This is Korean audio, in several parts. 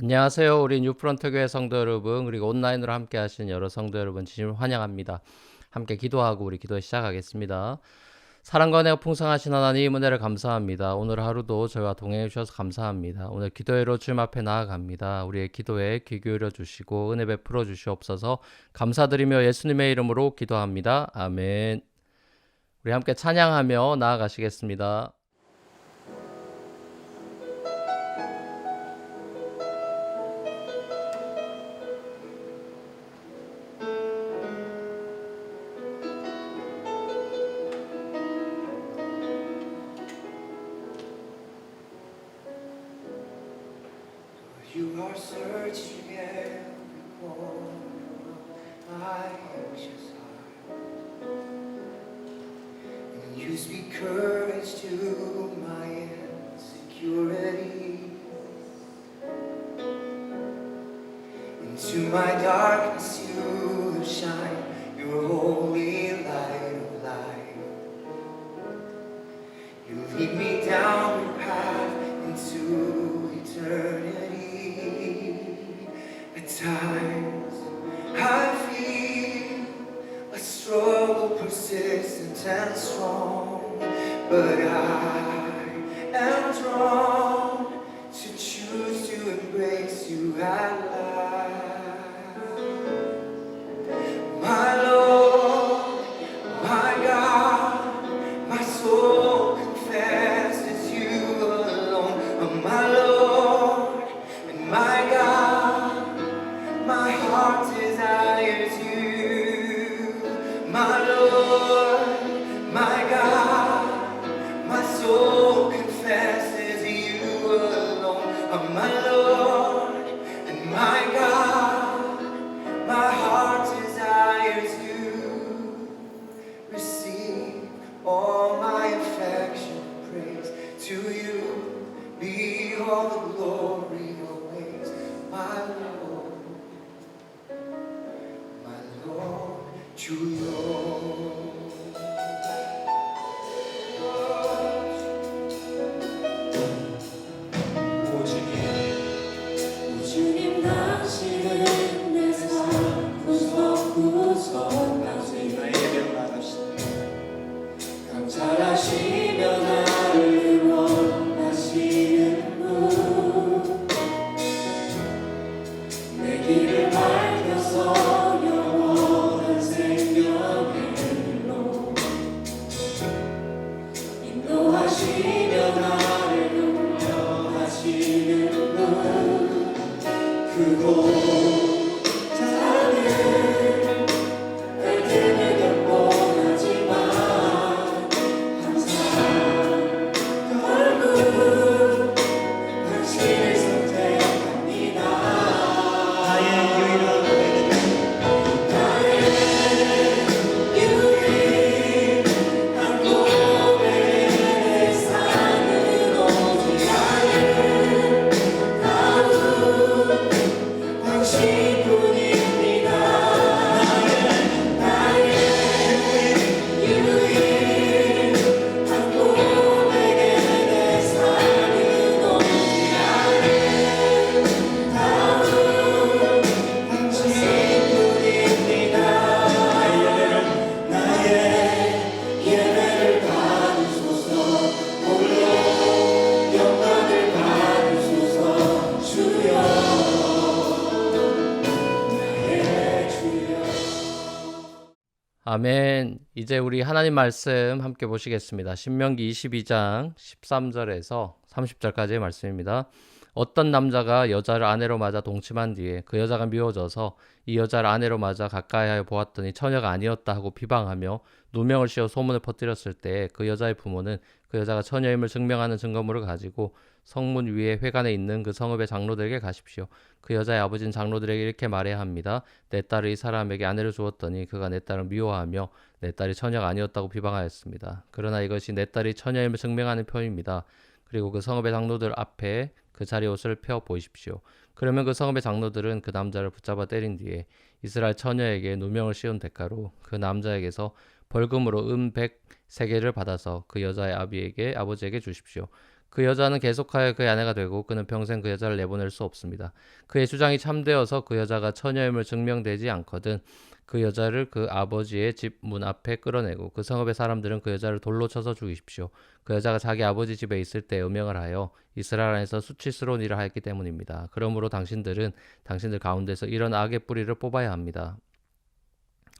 안녕하세요. 우리 뉴프런트 교회 성도 여러분, 그리고 온라인으로 함께 하신 여러 성도 여러분 진심으로 환영합니다. 함께 기도하고 우리 기도 시작하겠습니다. 사랑과 은혜가 풍성하신 하나님 은혜를 감사합니다. 오늘 하루도 저희와 동행해 주셔서 감사합니다. 오늘 기도회로 주님 앞에 나아갑니다. 우리의 기도에 귀 기울여 주시고 은혜 베풀어 주시옵소서. 감사드리며 예수님의 이름으로 기도합니다. 아멘. 우리 함께 찬양하며 나아가시겠습니다. You are searching every corner of my anxious heart, and you speak courage to my insecurity. Into my darkness you have shined your holy light of life. You lead me down your path into eternity. At times I feel a struggle persistent and strong, but I am drawn to choose to embrace you at last. My Lord, my God, my soul confesses you alone are my Lord and my God. My heart desires you, my Lord, my God. My soul confesses you alone are my Lord and my God. My heart desires you. Receive all my affection, praise to you. Be all the glory always, my Lord, 주여. 주님 당신은 내 삶 구석구석 감찰하시며 나를 원하시는 분, 내 길을 밝혀서 영원한 생명의 길로 인도하시며 나를 독려하시는 분, 그곳 자는 갈등을 겪곤 하지만 항상 결국 당신을 선택합니다. 유일한 고백의 내 삶은 오직 아름다운 당신뿐입니다. 나의 유일한 고백의 내 삶은 오직 아름다운 당신뿐입니다. 나의 예배를 받으소서, 홀로 영광을 받으소서. 주여, 나의 주여. 아멘. 이제 우리 하나님 말씀 함께 보시겠습니다. 신명기 22장 13절에서 30절까지의 말씀입니다. 어떤 남자가 여자를 아내로 맞아 동침한 뒤에 그 여자가 미워져서 이 여자를 아내로 맞아 가까이하여 보았더니 처녀가 아니었다 하고 비방하며 누명을 씌워 소문을 퍼뜨렸을 때 그 여자의 부모는 그 여자가 처녀임을 증명하는 증거물을 가지고 성문 위에 회관에 있는 그 성읍의 장로들에게 가십시오. 그 여자의 아버지는 장로들에게 이렇게 말해야 합니다. 내 딸을 이 사람에게 아내로 주었더니 그가 내 딸을 미워하며 내 딸이 처녀가 아니었다고 비방하였습니다. 그러나 이것이 내 딸이 처녀임을 증명하는 표입니다. 그리고 그 성읍의 장로들 앞에 그 자리 옷을 펴 보십시오. 그러면 그 성읍의 장로들은 그 남자를 붙잡아 때린 뒤에 이스라엘 처녀에게 누명을 씌운 대가로 그 남자에게서 벌금으로 100세겔을 받아서 그 여자의 아버지에게 주십시오. 그 여자는 계속하여 그의 아내가 되고 그는 평생 그 여자를 내보낼 수 없습니다. 그의 주장이 참되어서 그 여자가 처녀임을 증명되지 않거든 그 여자를 그 아버지의 집 문 앞에 끌어내고 그 성읍의 사람들은 그 여자를 돌로 쳐서 죽이십시오. 그 여자가 자기 아버지 집에 있을 때 음행을 하여 이스라엘 안에서 수치스러운 일을 하였기 때문입니다. 그러므로 당신들은 당신들 가운데서 이런 악의 뿌리를 뽑아야 합니다.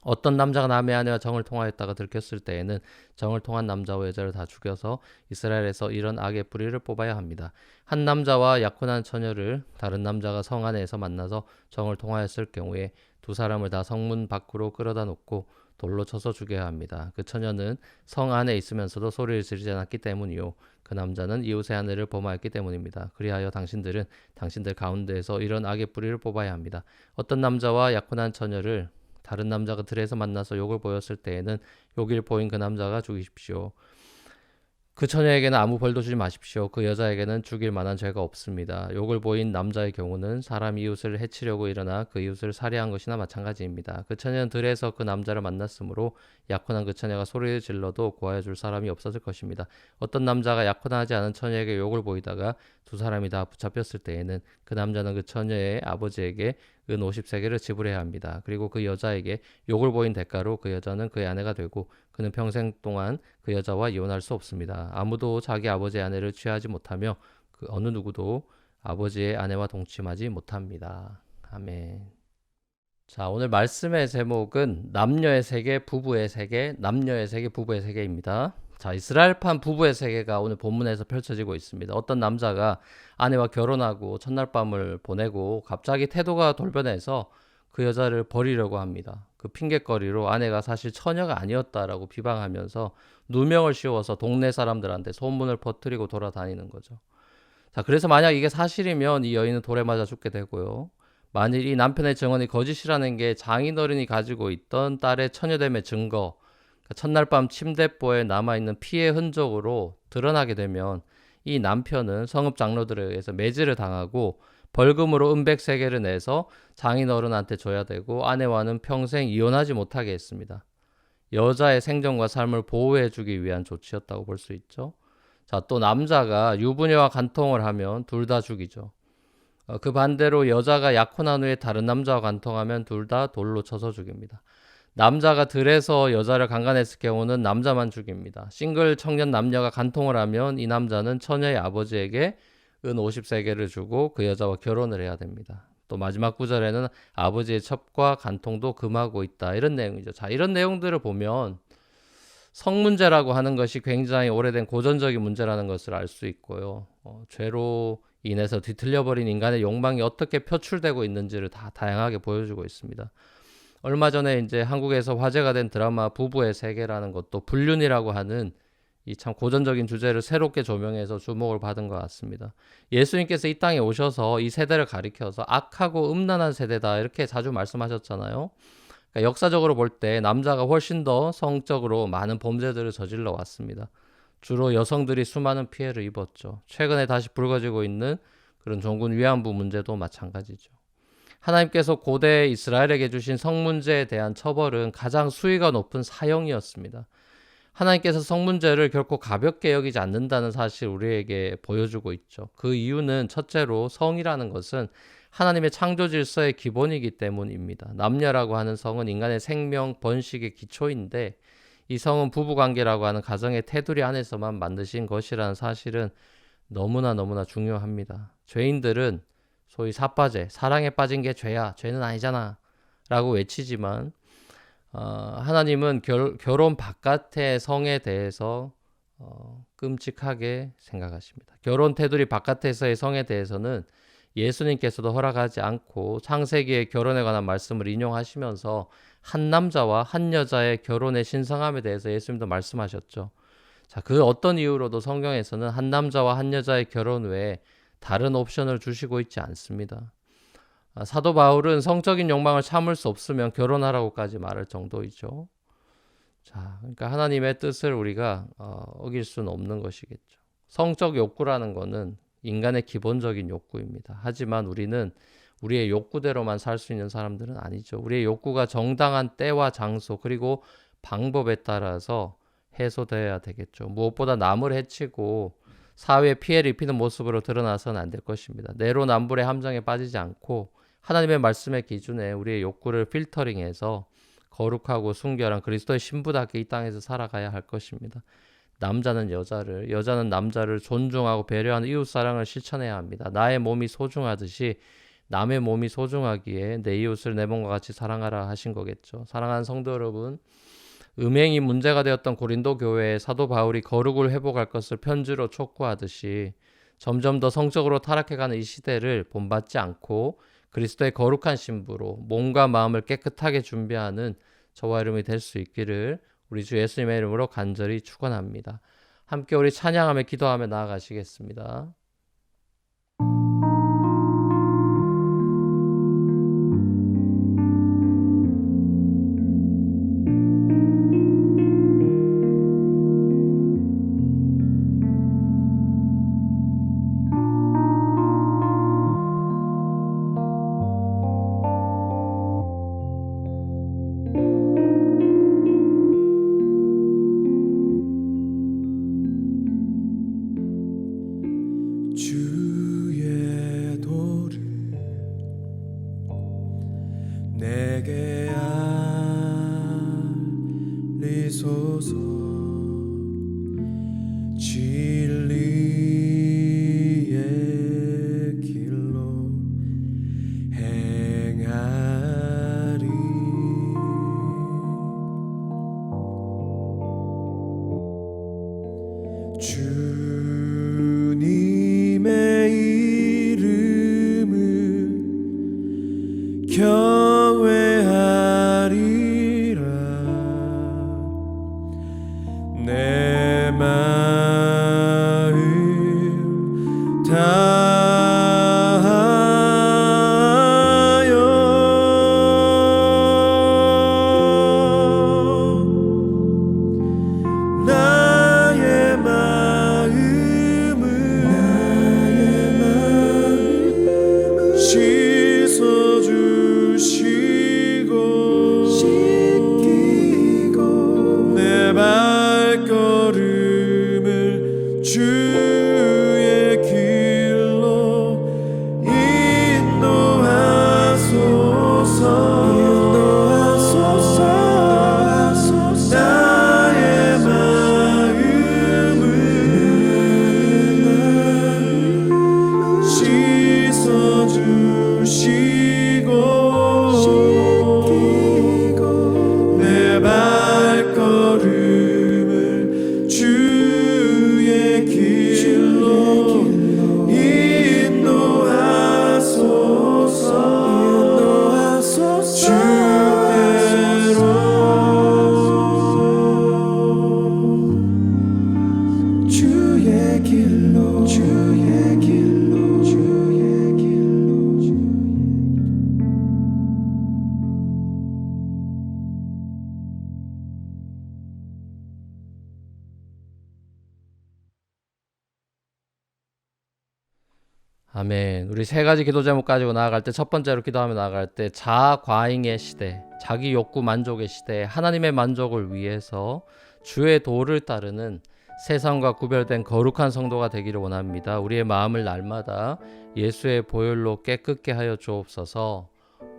어떤 남자가 남의 아내와 정을 통하였다가 들켰을 때에는 정을 통한 남자와 여자를 다 죽여서 이스라엘에서 이런 악의 뿌리를 뽑아야 합니다. 한 남자와 약혼한 처녀를 다른 남자가 성 안에서 만나서 정을 통하였을 경우에 두 사람을 다 성문 밖으로 끌어다 놓고 돌로 쳐서 죽여야 합니다. 그 처녀는 성 안에 있으면서도 소리를 지르지 않았기 때문이요. 그 남자는 이웃의 아내를 범하였기 때문입니다. 그리하여 당신들은 당신들 가운데에서 이런 악의 뿌리를 뽑아야 합니다. 어떤 남자와 약혼한 처녀를 다른 남자가 들에서 만나서 욕을 보였을 때에는 욕을 보인 그 남자가 죽이십시오. 그 처녀에게는 아무 벌도 주지 마십시오. 그 여자에게는 죽일 만한 죄가 없습니다. 욕을 보인 남자의 경우는 사람 이웃을 해치려고 일어나 그 이웃을 살해한 것이나 마찬가지입니다. 그 처녀는 들에서 그 남자를 만났으므로 약혼한 그 처녀가 소리를 질러도 구하여 줄 사람이 없었을 것입니다. 어떤 남자가 약혼하지 않은 처녀에게 욕을 보이다가 두 사람이 다 붙잡혔을 때에는 그 남자는 그 처녀의 아버지에게 은 50세겔을 지불해야 합니다. 그리고 그 여자에게 욕을 보인 대가로 그 여자는 그의 아내가 되고 그는 평생 동안 그 여자와 이혼할 수 없습니다. 아무도 자기 아버지의 아내를 취하지 못하며 그 어느 누구도 아버지의 아내와 동침하지 못합니다. 아멘. 자, 오늘 말씀의 제목은 남녀의 세계, 부부의 세계, 남녀의 세계, 부부의 세계입니다. 자, 이스라엘판 부부의 세계가 오늘 본문에서 펼쳐지고 있습니다. 어떤 남자가 아내와 결혼하고 첫날 밤을 보내고 갑자기 태도가 돌변해서 그 여자를 버리려고 합니다. 그 핑계거리로 아내가 사실 처녀가 아니었다라고 비방하면서 누명을 씌워서 동네 사람들한테 소문을 퍼뜨리고 돌아다니는 거죠. 자, 그래서 만약 이게 사실이면 이 여인은 돌에 맞아 죽게 되고요. 만일 이 남편의 증언이 거짓이라는 게 장인어른이 가지고 있던 딸의 처녀됨의 증거, 첫날 밤 침대보에 남아있는 피의 흔적으로 드러나게 되면 이 남편은 성읍 장로들에 의해서 매질을 당하고 벌금으로 은백세겔을 내서 장인어른한테 줘야 되고 아내와는 평생 이혼하지 못하게 했습니다. 여자의 생존과 삶을 보호해주기 위한 조치였다고 볼 수 있죠. 자, 또 남자가 유부녀와 간통을 하면 둘 다 죽이죠. 그 반대로 여자가 약혼한 후에 다른 남자와 간통하면 둘 다 돌로 쳐서 죽입니다. 남자가 들에서 여자를 강간했을 경우는 남자만 죽입니다. 싱글 청년 남녀가 간통을 하면 이 남자는 처녀의 아버지에게 은 50세겔을 주고 그 여자와 결혼을 해야 됩니다. 또 마지막 구절에는 아버지의 첩과 간통도 금하고 있다. 이런 내용이죠. 자, 이런 내용들을 보면 성문제라고 하는 것이 굉장히 오래된 고전적인 문제라는 것을 알 수 있고요. 죄로 인해서 뒤틀려버린 인간의 욕망이 어떻게 표출되고 있는지를 다 다양하게 보여주고 있습니다. 얼마 전에 이제 한국에서 화제가 된 드라마 부부의 세계라는 것도 불륜이라고 하는 이 참 고전적인 주제를 새롭게 조명해서 주목을 받은 것 같습니다. 예수님께서 이 땅에 오셔서 이 세대를 가리켜서 악하고 음란한 세대다 이렇게 자주 말씀하셨잖아요. 그러니까 역사적으로 볼 때 남자가 훨씬 더 성적으로 많은 범죄들을 저질러 왔습니다. 주로 여성들이 수많은 피해를 입었죠. 최근에 다시 불거지고 있는 그런 종군 위안부 문제도 마찬가지죠. 하나님께서 고대 이스라엘에게 주신 성문제에 대한 처벌은 가장 수위가 높은 사형이었습니다. 하나님께서 성문제를 결코 가볍게 여기지 않는다는 사실 우리에게 보여주고 있죠. 그 이유는 첫째로 성이라는 것은 하나님의 창조 질서의 기본이기 때문입니다. 남녀라고 하는 성은 인간의 생명, 번식의 기초인데 이 성은 부부관계라고 하는 가정의 테두리 안에서만 만드신 것이라는 사실은 너무나 중요합니다. 죄인들은 소위 사빠제, 사랑에 빠진 게 죄야, 죄는 아니잖아 라고 외치지만 하나님은 결혼 바깥의 성에 대해서 끔찍하게 생각하십니다. 결혼 테두리 바깥에서의 성에 대해서는 예수님께서도 허락하지 않고 창세기의 결혼에 관한 말씀을 인용하시면서 한 남자와 한 여자의 결혼의 신성함에 대해서 예수님도 말씀하셨죠. 자, 그 어떤 이유로도 성경에서는 한 남자와 한 여자의 결혼 외에 다른 옵션을 주시고 있지 않습니다. 사도 바울은 성적인 욕망을 참을 수 없으면 결혼하라고까지 말할 정도이죠. 자, 그러니까 하나님의 뜻을 우리가 어길 수는 없는 것이겠죠. 성적 욕구라는 것은 인간의 기본적인 욕구입니다. 하지만 우리는 우리의 욕구대로만 살 수 있는 사람들은 아니죠. 우리의 욕구가 정당한 때와 장소 그리고 방법에 따라서 해소되어야 되겠죠. 무엇보다 남을 해치고 사회에 피해를 입히는 모습으로 드러나서는 안 될 것입니다. 내로남불의 함정에 빠지지 않고 하나님의 말씀의 기준에 우리의 욕구를 필터링해서 거룩하고 순결한 그리스도의 신부답게 이 땅에서 살아가야 할 것입니다. 남자는 여자를, 여자는 남자를 존중하고 배려하는 이웃사랑을 실천해야 합니다. 나의 몸이 소중하듯이 남의 몸이 소중하기에 내 이웃을 내 몸과 같이 사랑하라 하신 거겠죠. 사랑하는 성도 여러분, 음행이 문제가 되었던 고린도 교회에 사도 바울이 거룩을 회복할 것을 편지로 촉구하듯이 점점 더 성적으로 타락해가는 이 시대를 본받지 않고 그리스도의 거룩한 신부로 몸과 마음을 깨끗하게 준비하는 저와 여러분이 될 수 있기를 우리 주 예수님의 이름으로 간절히 축원합니다. 함께 우리 찬양하며 기도하며 나아가시겠습니다. 주의 도를 내게 알리소서. 진리의 길로 행하리. 주님의 이름을 경외하리라. 내 마음 다하여 나의 마음을 씻어주시고 내 발걸음을 주의 길로 인도하소서. 나의 마음을 씻어주시고 내 발걸음을 주의 길로 인도하소서. 주의 길로 주의 길로 주의 길로 아멘. 우리 세 가지 기도 제목 가지고 나아갈 때, 첫 번째로 기도하며 나아갈 때, 자아 과잉의 시대, 자기 욕구 만족의 시대에 하나님의 만족을 위해서 주의 도를 따르는 세상과 구별된 거룩한 성도가 되기를 원합니다. 우리의 마음을 날마다 예수의 보혈로 깨끗게 하여 주옵소서.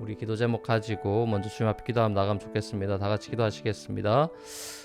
우리 기도 제목 가지고 먼저 주님 앞에 기도하며 나가면 좋겠습니다. 다 같이 기도하시겠습니다.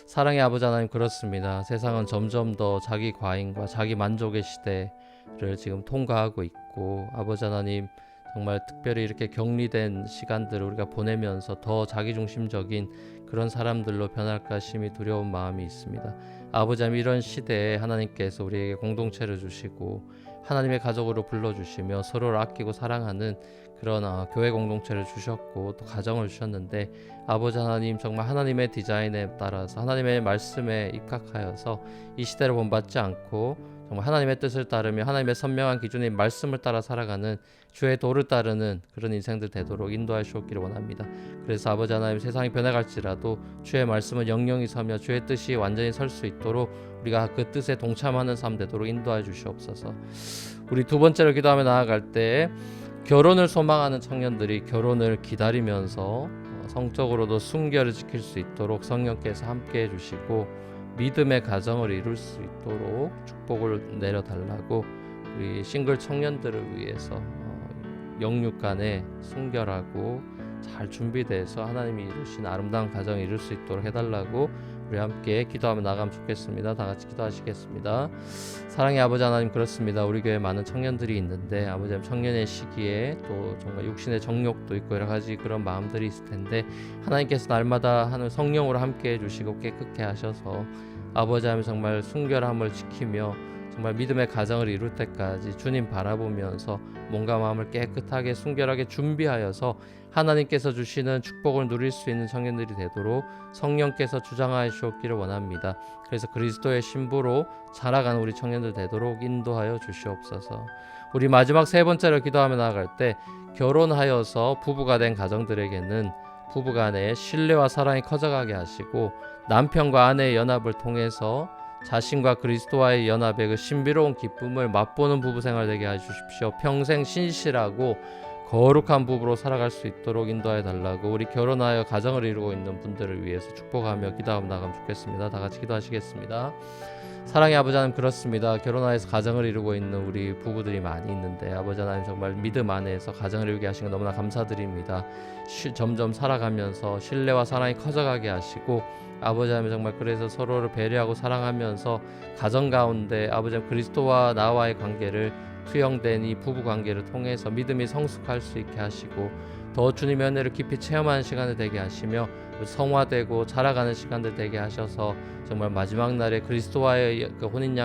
사랑의 아버지 하나님, 그렇습니다. 세상은 점점 더 자기 과잉과 자기 만족의 시대를 지금 통과하고 있고, 아버지 하나님, 정말 특별히 이렇게 격리된 시간들을 우리가 보내면서 더 자기중심적인 그런 사람들로 변할까 심히 두려운 마음이 있습니다. 아버지 하나님, 이런 시대에 하나님께서 우리에게 공동체를 주시고 하나님의 가족으로 불러주시며 서로를 아끼고 사랑하는 그런 교회 공동체를 주셨고 또 가정을 주셨는데, 아버지 하나님, 정말 하나님의 디자인에 따라서 하나님의 말씀에 입각하여서 이 시대를 본받지 않고 정말 하나님의 뜻을 따르며 하나님의 선명한 기준인 말씀을 따라 살아가는 주의 도를 따르는 그런 인생들 되도록 인도하여 주옵기를 원합니다. 그래서 아버지 하나님, 세상이 변해갈지라도 주의 말씀은 영영이 서며 주의 뜻이 완전히 설 수 있도록 우리가 그 뜻에 동참하는 삶 되도록 인도하여 주시옵소서. 우리 두 번째로 기도하며 나아갈 때, 결혼을 소망하는 청년들이 결혼을 기다리면서 성적으로도 순결을 지킬 수 있도록 성령께서 함께 해주시고 믿음의 가정을 이룰 수 있도록 축복을 내려달라고 우리 싱글 청년들을 위해서 영육간에 순결하고 잘 준비돼서 하나님이 이루신 아름다운 가정을 이룰 수 있도록 해달라고 우리 함께 기도하며 나가면 좋겠습니다. 다 같이 기도하시겠습니다. 사랑의 아버지 하나님, 그렇습니다. 우리 교회에 많은 청년들이 있는데 아버지 하나님, 청년의 시기에 또 정말 육신의 정욕도 있고 여러 가지 그런 마음들이 있을 텐데 하나님께서 날마다 하는 성령으로 함께 해주시고 깨끗게 하셔서 아버지 하나님 정말 순결함을 지키며 정말 믿음의 가정을 이룰 때까지 주님 바라보면서 몸과 마음을 깨끗하게 순결하게 준비하여서 하나님께서 주시는 축복을 누릴 수 있는 청년들이 되도록 성령께서 주장하여 주옵기를 원합니다. 그래서 그리스도의 신부로 자라가는 우리 청년들 되도록 인도하여 주시옵소서. 우리 마지막 세 번째로 기도하며 나아갈 때 결혼하여서 부부가 된 가정들에게는 부부간의 신뢰와 사랑이 커져가게 하시고 남편과 아내의 연합을 통해서 자신과 그리스도와의 연합의 그 신비로운 기쁨을 맛보는 부부 생활 되게 해주십시오. 평생 신실하고 거룩한 부부로 살아갈 수 있도록 인도해 달라고 우리 결혼하여 가정을 이루고 있는 분들을 위해서 축복하며 기도하며 나가면 좋겠습니다. 다 같이 기도하시겠습니다. 사랑의 아버지 하나님, 그렇습니다. 결혼하여서 가정을 이루고 있는 우리 부부들이 많이 있는데 아버지 하나님 정말 믿음 안에서 가정을 이루게 하신 것 너무나 감사드립니다. 점점 살아가면서 신뢰와 사랑이 커져가게 하시고 아버지 하나님 정말 그래서 서로를 배려하고 사랑하면서 가정 가운데 아버지 하나님 그리스도와 나와의 관계를 투영된 이 부부 관계를 통해서 믿음이 성숙할 수 있게 하시고 더 주님의 은혜를 깊이 체험하는 시간을 되게 하시며 성화되고 자라가는 시간들 되게 하셔서 정말 마지막 날에 그리스도와의 그 어린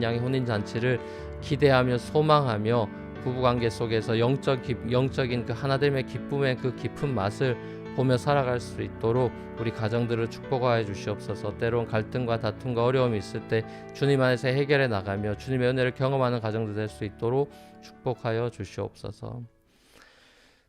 양의 혼인 잔치를 기대하며 소망하며 부부관계 속에서 영적인 그 하나됨의 기쁨의 그 깊은 맛을 보며 살아갈 수 있도록 우리 가정들을 축복하여 주시옵소서. 때론 갈등과 다툼과 어려움이 있을 때 주님 안에서 해결해 나가며 주님의 은혜를 경험하는 가정들 될 수 있도록 축복하여 주시옵소서.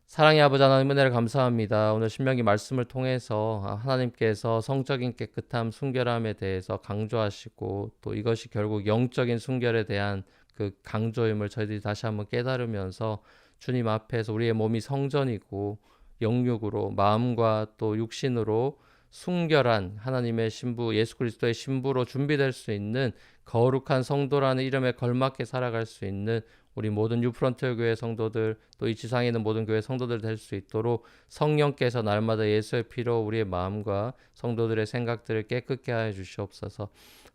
사랑의 아버지 하나님, 은혜를 감사합니다. 오늘 신명기 말씀을 통해서 하나님께서 성적인 깨끗함, 순결함에 대해서 강조하시고 또 이것이 결국 영적인 순결에 대한 그 강조임을 저희들이 다시 한번 깨달으면서 주님 앞에서 우리의 몸이 성전이고 영육으로 마음과 또 육신으로 순결한 하나님의 신부 예수 그리스도의 신부로 준비될 수 있는 거룩한 성도라는 이름에 걸맞게 살아갈 수 있는 우리 모든 뉴프런트 교회 성도들 또 이 지상에 있는 모든 교회 성도들 될 수 있도록 성령께서 날마다 예수의 피로 우리의 마음과 성도들의 생각들을 깨끗게 하여 주시옵소서.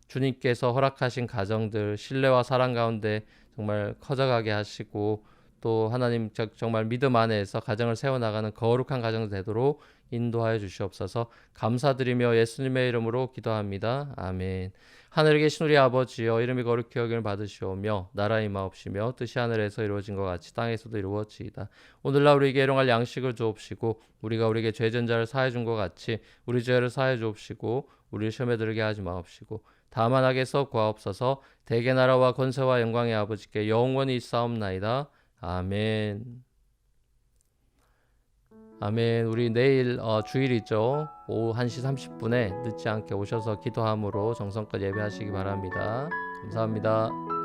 주님께서 허락하신 가정들 신뢰와 사랑 가운데 정말 커져가게 하시고 또 하나님 정말 믿음 안에서 가정을 세워나가는 거룩한 가정 되도록 인도하여 주시옵소서. 감사드리며 예수님의 이름으로 기도합니다. 아멘. 하늘에 계신 우리 아버지여, 이름이 거룩히 여김을 받으시오며 나라의 임하옵시며 뜻이 하늘에서 이루어진 것 같이 땅에서도 이루어지이다. 오늘날 우리에게 일용할 양식을 주옵시고 우리가 우리에게 죄진 자를 사해 준 것 같이 우리 죄를 사해 주옵시고 우리를 시험에 들게 하지 마옵시고 다만 악에서 구하옵소서. 대개 나라와 권세와 영광의 아버지께 영원히 있사옵나이다. 아멘. 아멘. 우리 내일 주일이죠. 오후 1시 30분에 늦지 않게 오셔서 기도함으로 정성껏 예배하시기 바랍니다. 감사합니다.